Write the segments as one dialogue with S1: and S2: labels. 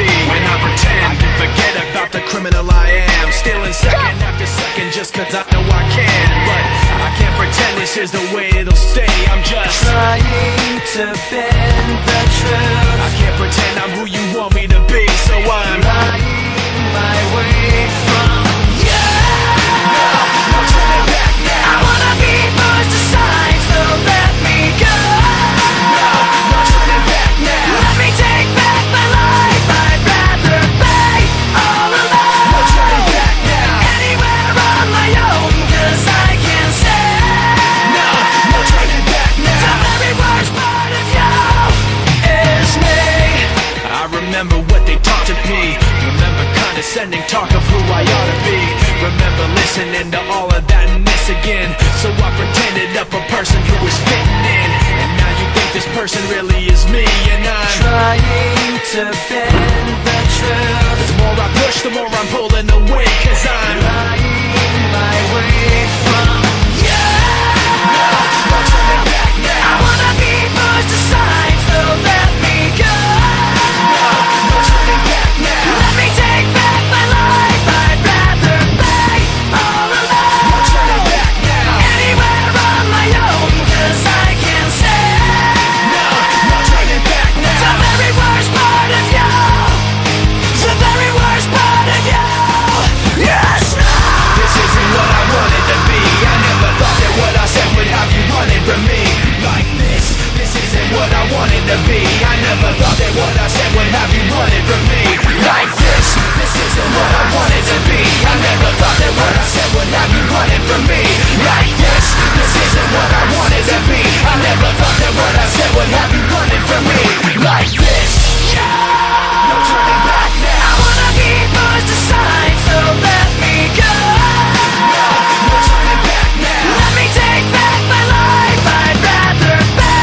S1: be. When I pretend I can forget about the criminal I am, stealing second after second just cause I know I can. But I can't pretend this is the way it'll stay. I'm just
S2: trying to bend the truth.
S1: I can't pretend I'm who you want me to be, so I'm
S2: lying my way from you.
S1: No turning back now.
S2: I wanna be pushed aside, so let me go.
S1: No turning back now.
S2: Let me take back my life. I'd rather be all alone.
S1: No turning back now.
S2: Anywhere on my own, cause I can say
S1: No turning back now.
S2: the very worst part of you is me.
S1: I remember what they taught to me. Remember condescending talk of who I ought to be. Remember listening to all of that mess again. So I pretended up a person who was fitting in. And now you think this person really is me. And I'm
S2: Trying to bend the truth.
S1: the more I push, the more I'm pulling away. Cause I'm
S2: Lying my way from you.
S1: no turning back
S2: I
S1: now.
S2: wanna be pushed aside, so let me go.
S1: No turning back now.
S2: Let me take back my life. I'd rather be all
S1: No
S2: alone.
S1: turning back now.
S2: Anywhere on my own, cause I can say
S1: No turning back
S2: the
S1: now.
S2: very worst part of you. The very worst part of you. Yes, no.
S1: This isn't what I wanted to be. I never thought that what I said would have you running from me. Like this isn't what I wanted to be. I never thought that what I said would have you running from me. Like this isn't what I wanted to be. I never thought that what I said would have you running from me. Like this isn't what I wanted to be. I never thought that what I said would have you running from me. Like this, no turning back
S2: I
S1: now.
S2: wanna be pushed aside, so let me go.
S1: No turning back now.
S2: Let me take back my life. I'd rather be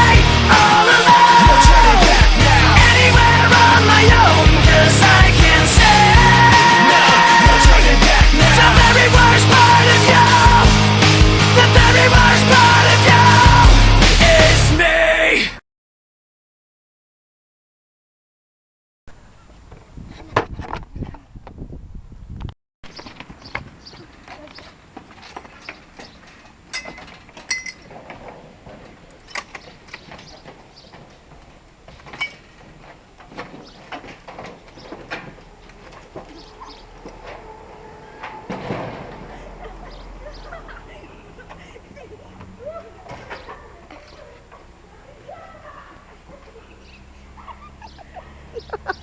S2: all
S1: No
S2: alone.
S1: turning back now.
S2: Anywhere on my own, cause I can say
S1: No turning back
S2: the
S1: now.
S2: very worst part of you. The very worst part of you is me.
S3: Ha ha ha.